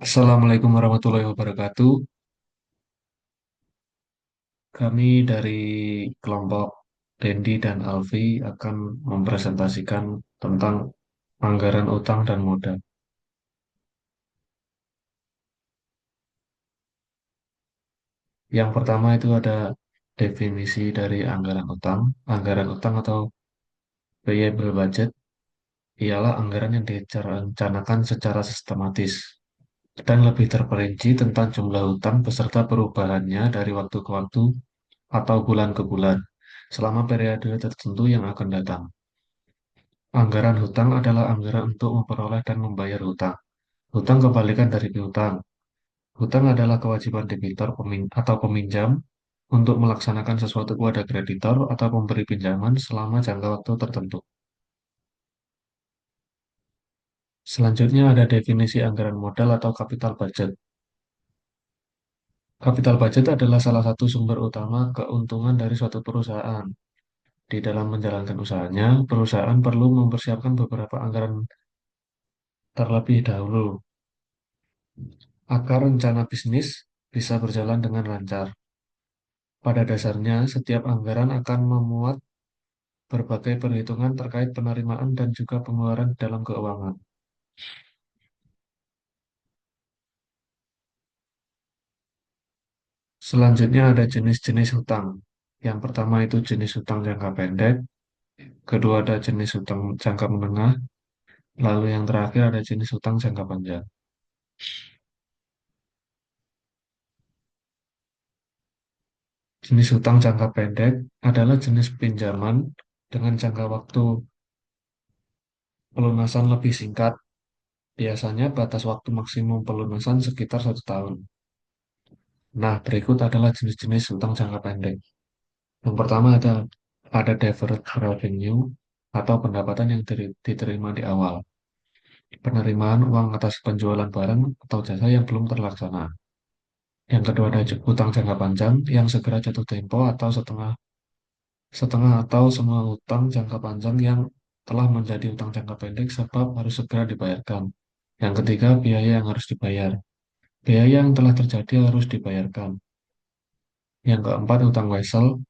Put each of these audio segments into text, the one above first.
Assalamualaikum warahmatullahi wabarakatuh. Kami dari kelompok Dendi dan Alfi akan mempresentasikan tentang anggaran utang dan modal. Yang pertama itu ada definisi dari anggaran utang. Anggaran utang atau payable budget ialah anggaran yang direncanakan secara sistematis dan lebih terperinci tentang jumlah utang beserta perubahannya dari waktu ke waktu atau bulan ke bulan selama periode tertentu yang akan datang. Anggaran hutang adalah anggaran untuk memperoleh dan membayar hutang. Hutang kebalikan dari piutang. Hutang adalah kewajiban debitur atau peminjam untuk melaksanakan sesuatu kepada kreditor atau pemberi pinjaman selama jangka waktu tertentu. Selanjutnya ada definisi anggaran modal atau capital budget. Capital budget adalah salah satu sumber utama keuntungan dari suatu perusahaan. Di dalam menjalankan usahanya, perusahaan perlu mempersiapkan beberapa anggaran terlebih dahulu agar rencana bisnis bisa berjalan dengan lancar. Pada dasarnya, setiap anggaran akan memuat berbagai perhitungan terkait penerimaan dan juga pengeluaran dalam keuangan. Selanjutnya ada jenis-jenis hutang. Yang pertama itu jenis hutang jangka pendek, kedua ada jenis hutang jangka menengah, lalu yang terakhir ada jenis hutang jangka panjang. Jenis hutang jangka pendek adalah jenis pinjaman dengan jangka waktu pelunasan lebih singkat. Biasanya batas waktu maksimum pelunasan sekitar 1 tahun. Nah, berikut adalah jenis-jenis hutang jangka pendek. Yang pertama ada deferred revenue atau pendapatan yang diterima di awal. Penerimaan uang atas penjualan barang atau jasa yang belum terlaksana. Yang kedua ada hutang jangka panjang yang segera jatuh tempo atau setengah setengah atau semua hutang jangka panjang yang telah menjadi hutang jangka pendek sebab harus segera dibayarkan. Yang ketiga, biaya yang harus dibayar. Biaya yang telah terjadi harus dibayarkan. Yang keempat, hutang wesel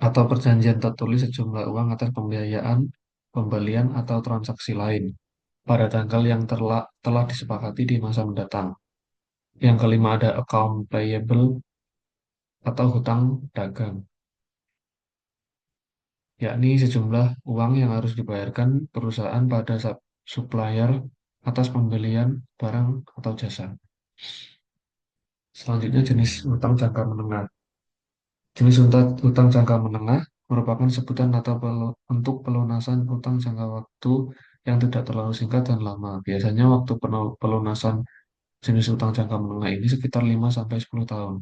atau perjanjian tertulis sejumlah uang atas pembiayaan, pembelian, atau transaksi lain pada tanggal yang telah disepakati di masa mendatang. Yang kelima ada account payable atau hutang dagang, yakni sejumlah uang yang harus dibayarkan perusahaan pada supplier atas pembelian barang atau jasa. Selanjutnya jenis hutang jangka menengah. Jenis hutang jangka menengah merupakan sebutan atau untuk pelunasan hutang jangka waktu yang tidak terlalu singkat dan lama. Biasanya waktu pelunasan jenis hutang jangka menengah ini sekitar 5 sampai 10 tahun.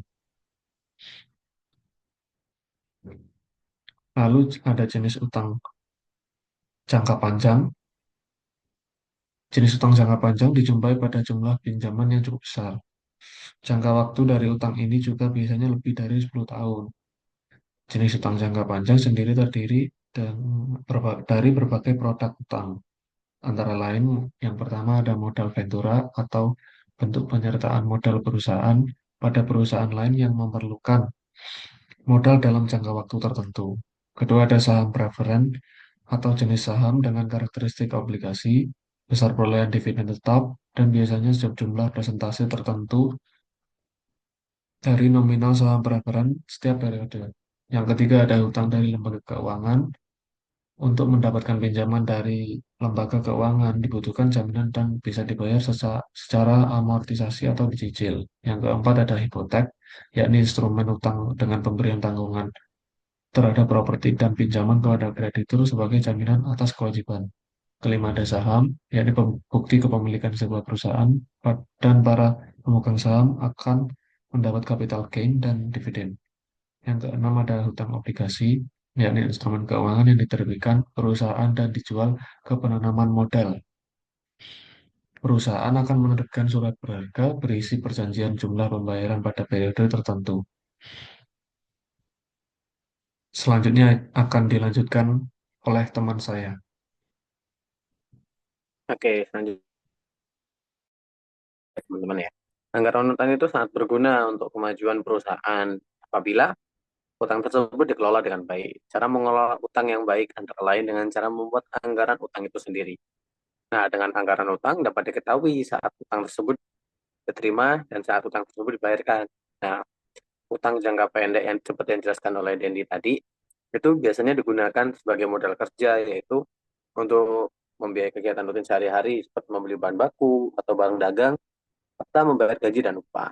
Lalu ada jenis utang jangka panjang. Jenis utang jangka panjang dijumpai pada jumlah pinjaman yang cukup besar. Jangka waktu dari utang ini juga biasanya lebih dari 10 tahun. Jenis utang jangka panjang sendiri terdiri dan dari berbagai produk utang. Antara lain, yang pertama ada modal ventura atau bentuk penyertaan modal perusahaan pada perusahaan lain yang memerlukan modal dalam jangka waktu tertentu. Kedua ada saham preferen atau jenis saham dengan karakteristik obligasi, besar perolehan dividen tetap, dan biasanya sejumlah presentasi tertentu dari nominal saham preferen setiap periode. Yang ketiga ada hutang dari lembaga keuangan. Untuk mendapatkan pinjaman dari lembaga keuangan dibutuhkan jaminan dan bisa dibayar secara amortisasi atau dicicil. Yang keempat ada hipotek, yakni instrumen utang dengan pemberian tanggungan terhadap properti dan pinjaman kepada kreditur sebagai jaminan atas kewajiban. Kelima ada saham, yakni bukti kepemilikan sebuah perusahaan dan para pemegang saham akan mendapat capital gain dan dividen. Yang keenam ada hutang obligasi, yakni instrumen keuangan yang diterbitkan perusahaan dan dijual ke penanaman modal. Perusahaan akan menerbitkan surat berharga berisi perjanjian jumlah pembayaran pada periode tertentu. Selanjutnya akan dilanjutkan oleh teman saya. Oke, lanjut. teman-teman ya. Anggaran utang itu sangat berguna untuk kemajuan perusahaan apabila utang tersebut dikelola dengan baik. Cara mengelola utang yang baik antara lain dengan cara membuat anggaran utang itu sendiri. Nah, dengan anggaran utang dapat diketahui saat utang tersebut diterima dan saat utang tersebut dibayarkan. Nah, utang jangka pendek yang seperti yang dijelaskan oleh Dendi tadi, itu biasanya digunakan sebagai modal kerja, yaitu untuk membiayai kegiatan rutin sehari-hari seperti membeli bahan baku atau barang dagang, serta membayar gaji dan upah.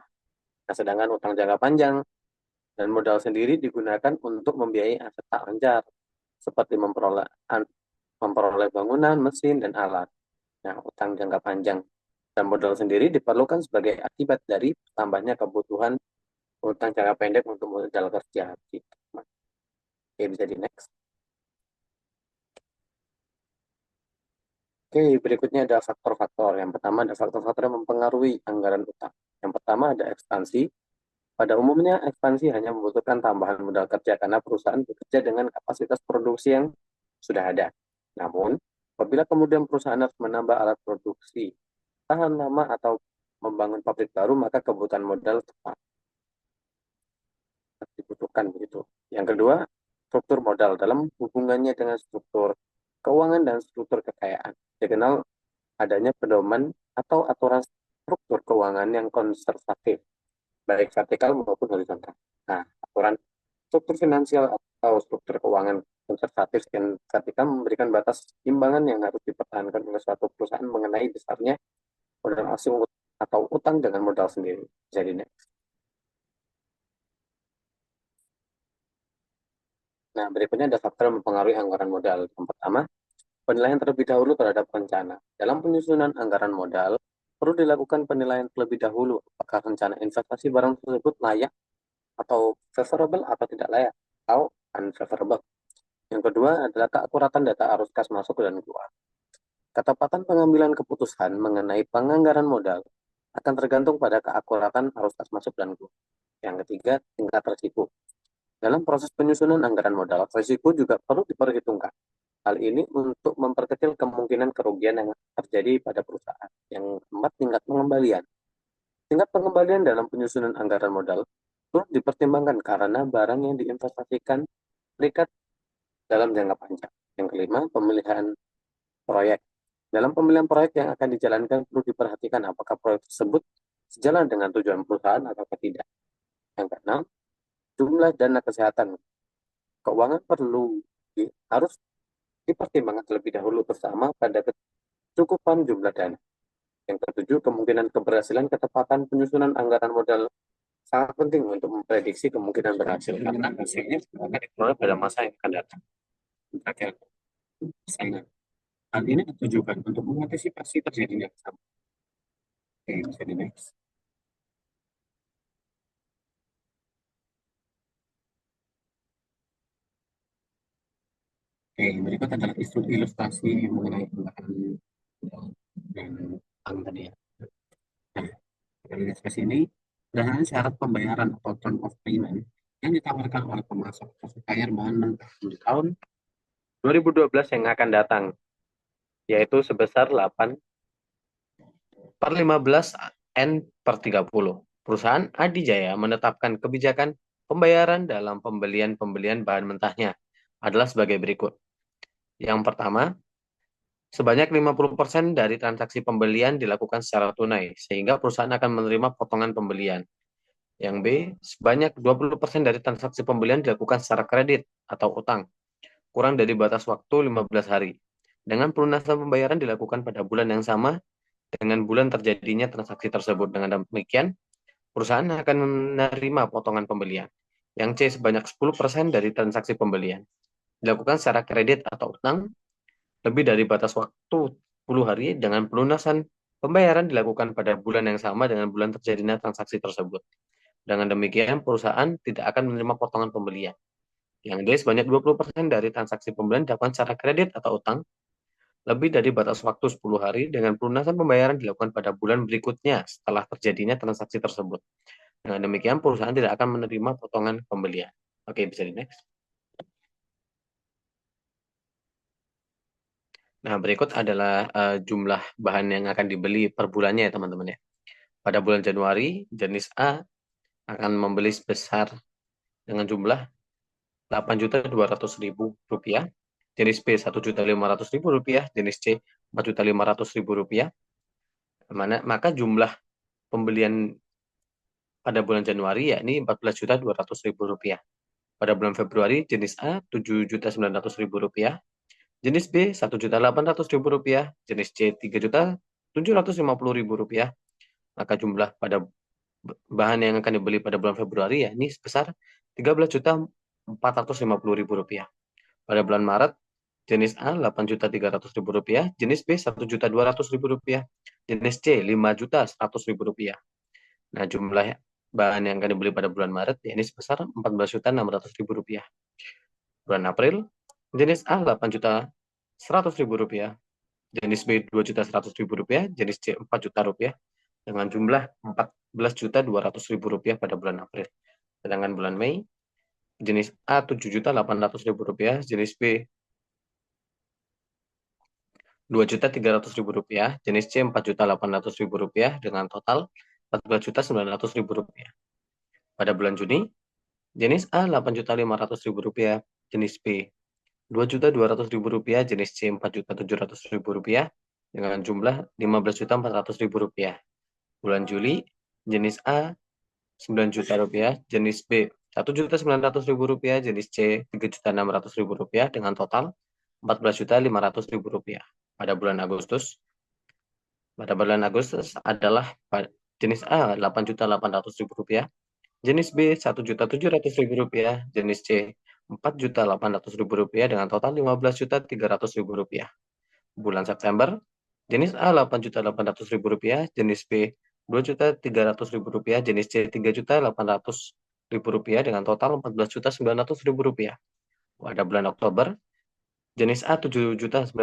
Nah, sedangkan utang jangka panjang dan modal sendiri digunakan untuk membiayai aset tak lancar, seperti memperoleh bangunan, mesin, dan alat. Nah, utang jangka panjang dan modal sendiri diperlukan sebagai akibat dari tambahnya kebutuhan utang jangka pendek untuk modal kerja. Gitu. Oke, bisa di next. Oke, berikutnya ada faktor-faktor. Yang pertama ada faktor-faktor yang mempengaruhi anggaran utang. Yang pertama ada ekspansi. Pada umumnya, ekspansi hanya membutuhkan tambahan modal kerja karena perusahaan bekerja dengan kapasitas produksi yang sudah ada. Namun, apabila kemudian perusahaan harus menambah alat produksi, tahan lama atau membangun pabrik baru, maka kebutuhan modal tetap dibutuhkan begitu. Yang kedua, struktur modal dalam hubungannya dengan struktur keuangan dan struktur kekayaan. Dikenal adanya pedoman atau aturan struktur keuangan yang konservatif, baik vertikal maupun horizontal. Nah, aturan struktur finansial atau struktur keuangan konservatif dan vertikal memberikan batas timbangan yang harus dipertahankan oleh suatu perusahaan mengenai besarnya modal asing atau utang dengan modal sendiri. Jadi, nah berikutnya ada faktor yang mempengaruhi anggaran modal. Yang pertama, penilaian terlebih dahulu terhadap rencana. Dalam penyusunan anggaran modal, perlu dilakukan penilaian terlebih dahulu apakah rencana investasi barang tersebut layak atau favorable atau tidak layak atau unfavorable. Yang kedua adalah keakuratan data arus kas masuk dan keluar. Ketepatan pengambilan keputusan mengenai penganggaran modal akan tergantung pada keakuratan arus kas masuk dan keluar. Yang ketiga, tingkat risiko. Dalam proses penyusunan anggaran modal, risiko juga perlu diperhitungkan. Hal ini untuk memperkecil kemungkinan kerugian yang terjadi pada perusahaan. Yang keempat, tingkat pengembalian. Tingkat pengembalian dalam penyusunan anggaran modal perlu dipertimbangkan karena barang yang diinvestasikan terikat dalam jangka panjang. Yang kelima, pemilihan proyek. Dalam pemilihan proyek yang akan dijalankan perlu diperhatikan apakah proyek tersebut sejalan dengan tujuan perusahaan atau tidak. Yang keenam, jumlah dana kesehatan. Keuangan harus dipertimbangkan terlebih dahulu bersama pada kecukupan jumlah dana. Yang ketujuh, kemungkinan keberhasilan ketepatan penyusunan anggaran modal sangat penting untuk memprediksi kemungkinan berhasil karena hasilnya akan diperoleh pada masa yang akan datang. Terakhir, persaingan. Hal ini ditujukan untuk mengantisipasi terjadinya kesalahan. Oke, bisa di next. Oke, berikut adalah ilustrasi mengenai anggaran dan anggaran tadi ya. Nah, dari ilustrasi ini, berdasarkan syarat pembayaran atau term of payment yang ditawarkan oleh pemasok atau supplier bahan mentah di tahun 2012 yang akan datang, yaitu sebesar 8 per 15 N per 30. Perusahaan Adijaya menetapkan kebijakan pembayaran dalam pembelian-pembelian bahan mentahnya adalah sebagai berikut. Yang pertama, sebanyak 50% dari transaksi pembelian dilakukan secara tunai, sehingga perusahaan akan menerima potongan pembelian. Yang B, sebanyak 20% dari transaksi pembelian dilakukan secara kredit atau utang, kurang dari batas waktu 15 hari. Dengan pelunasan pembayaran dilakukan pada bulan yang sama dengan bulan terjadinya transaksi tersebut. Dengan demikian, perusahaan akan menerima potongan pembelian. Yang C, sebanyak 10% dari transaksi pembelian dilakukan secara kredit atau utang, lebih dari batas waktu 10 hari dengan pelunasan pembayaran dilakukan pada bulan yang sama dengan bulan terjadinya transaksi tersebut. Dengan demikian, perusahaan tidak akan menerima potongan pembelian. Yang D, sebanyak 20% dari transaksi pembelian dilakukan secara kredit atau utang, lebih dari batas waktu 10 hari dengan pelunasan pembayaran dilakukan pada bulan berikutnya setelah terjadinya transaksi tersebut. Dengan demikian, perusahaan tidak akan menerima potongan pembelian. Oke, bisa di next. Nah, berikut adalah jumlah bahan yang akan dibeli per bulannya ya, teman-teman ya. Pada bulan Januari, jenis A akan membeli sebesar dengan jumlah 8.200.000 rupiah, jenis B 1.500.000 rupiah, jenis C 4.500.000 rupiah. Maka jumlah pembelian pada bulan Januari yakni 14.200.000 rupiah. Pada bulan Februari, jenis A 7.900.000 rupiah, jenis B 1.800.000 rupiah, jenis C 3.750.000 rupiah. Maka jumlah pada bahan yang akan dibeli pada bulan Februari yakni sebesar 13.450.000 rupiah. Pada bulan Maret, jenis A 8.300.000 rupiah, jenis B 1.200.000 rupiah, jenis C 5.100.000 rupiah. Nah, jumlah bahan yang akan dibeli pada bulan Maret yakni sebesar 14.600.000 rupiah. Bulan April, jenis A 8.100.000 rupiah, jenis B 2.100.000 rupiah, jenis C 4 juta rupiah, dengan jumlah 14.200.000 rupiah pada bulan April. Sedangkan bulan Mei, jenis A 7.800.000 rupiah, jenis B 2.300.000 rupiah, jenis C 4.800.000 rupiah, dengan total 14.900.000 rupiah. Pada bulan Juni, jenis A 8.500.000 rupiah, jenis B 2.200.000 rupiah, jenis C 4.700.000 rupiah, dengan jumlah 15.400.000 rupiah. Bulan Juli, jenis A 9 juta rupiah, jenis B 1.900.000 rupiah, jenis C 3.600.000 rupiah, dengan total 14.500.000 rupiah. Pada bulan Agustus adalah jenis A 8.800.000 rupiah, jenis B 1.700.000 rupiah, jenis C 4.800.000 rupiah, dengan total 15.300.000 rupiah. Bulan September, jenis A 8.800.000 rupiah, jenis B 2.300.000 rupiah, jenis C 3.800.000 rupiah, dengan total 14.900.000 rupiah. Pada bulan Oktober, jenis A 7.900.000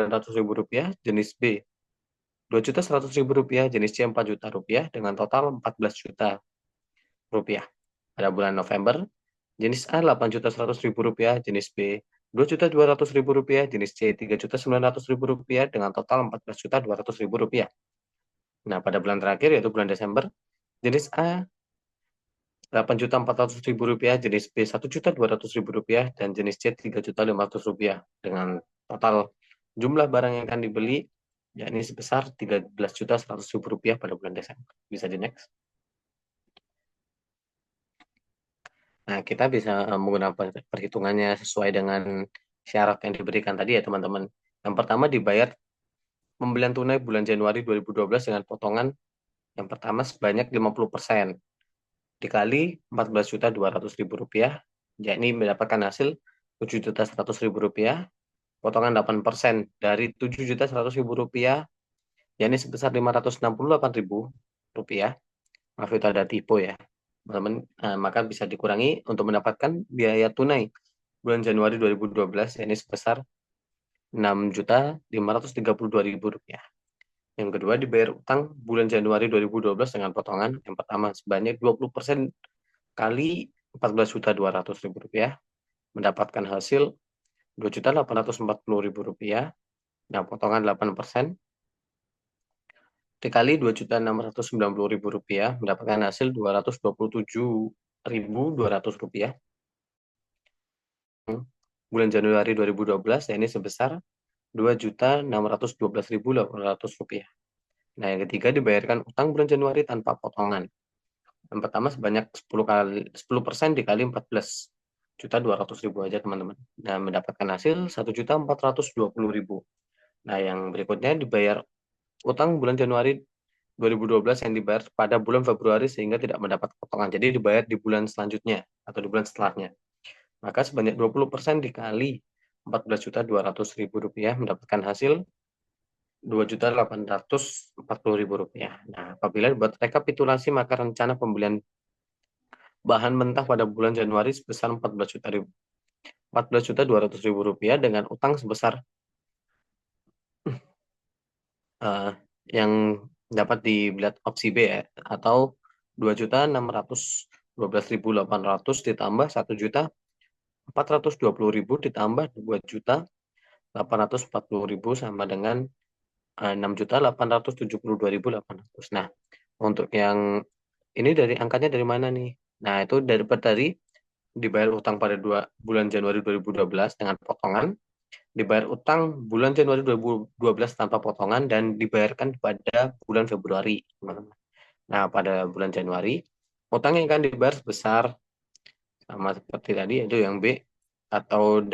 rupiah, jenis B 2.100.000 rupiah, jenis C 4 juta rupiah, dengan total 14 juta rupiah. Pada bulan November, jenis A 8.100.000 rupiah, jenis B 2.200.000 rupiah, jenis C 3.900.000 rupiah, dengan total 14.200.000 rupiah. Nah, pada bulan terakhir yaitu bulan Desember, jenis A 8.400.000 rupiah, jenis B 1.200.000 rupiah, dan jenis C 3.500.000 rupiah, dengan total jumlah barang yang akan dibeli yakni sebesar 13.100.000 rupiah pada bulan Desember. Bisa di next. Nah, kita bisa menggunakan perhitungannya sesuai dengan syarat yang diberikan tadi ya, teman-teman. Yang pertama dibayar pembelian tunai bulan Januari 2012 dengan potongan yang pertama sebanyak 50% dikali 14.200.000 rupiah, yakni mendapatkan hasil 7.100.000 rupiah, potongan 8% dari 7.100.000 rupiah, yakni sebesar 568.000 rupiah. Maaf itu ada tipe ya, teman-teman. Maka bisa dikurangi untuk mendapatkan biaya tunai bulan Januari 2012, yakni sebesar 6.532.000 rupiah. Yang kedua, dibayar utang bulan Januari 2012 dengan potongan yang pertama sebanyak 20% kali 14.200.000 rupiah, mendapatkan hasil 2.840.000 rupiah. Nah, potongan 8% dikali 2.690.000 rupiah, mendapatkan hasil 227.200 rupiah. Bulan Januari 2012, ini sebesar 2.612.800 rupiah. Nah, yang ketiga dibayarkan utang bulan Januari tanpa potongan. Yang pertama sebanyak 10% dikali 14.200.000 aja, teman-teman. Nah, mendapatkan hasil 1.420.000. Nah, yang berikutnya dibayar utang bulan Januari 2012 yang dibayar pada bulan Februari sehingga tidak mendapat potongan. Jadi dibayar di bulan selanjutnya atau di bulan setelahnya. Maka sebanyak 20% dikali 14.200.000 rupiah mendapatkan hasil 2.840.000 rupiah. Nah, apabila dibuat rekapitulasi, maka rencana pembelian bahan mentah pada bulan Januari sebesar 14.200.000 rupiah dengan utang sebesar yang dapat dilihat opsi B ya, atau 2.612.800 ditambah 1.420.000 ditambah 2.840.000 sama dengan 6.872.800. Nah, Untuk yang ini dari angkanya dari mana nih? Nah, itu dari dibayar utang pada bulan Januari 2012 dengan potongan, dibayar utang bulan Januari 2012 tanpa potongan, dan dibayarkan pada bulan Februari. Nah, pada bulan Januari, utang yang akan dibayar sebesar sama seperti tadi, itu yang B, atau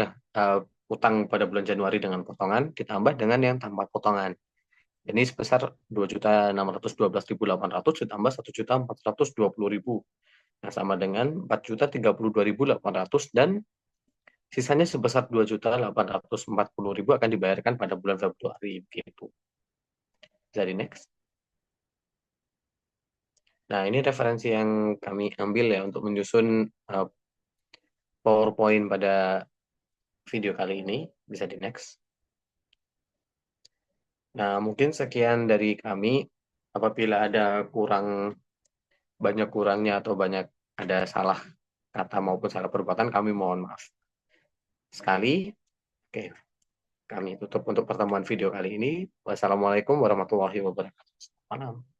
utang pada bulan Januari dengan potongan ditambah dengan yang tanpa potongan. Ini sebesar 2.612.800 ditambah 1.420.000. Nah, sama dengan 4.032.800, dan sisanya sebesar 2.840.000 akan dibayarkan pada bulan Februari gitu. Jadi next. Nah, ini referensi yang kami ambil ya untuk menyusun uh, PowerPoint pada video kali ini. Bisa di next. Nah, mungkin sekian dari kami. Apabila ada banyak kurangnya atau banyak ada salah kata maupun salah perbuatan, kami mohon maaf sekali. Oke, kami tutup untuk pertemuan video kali ini. Wassalamualaikum warahmatullahi wabarakatuh. Selamat malam.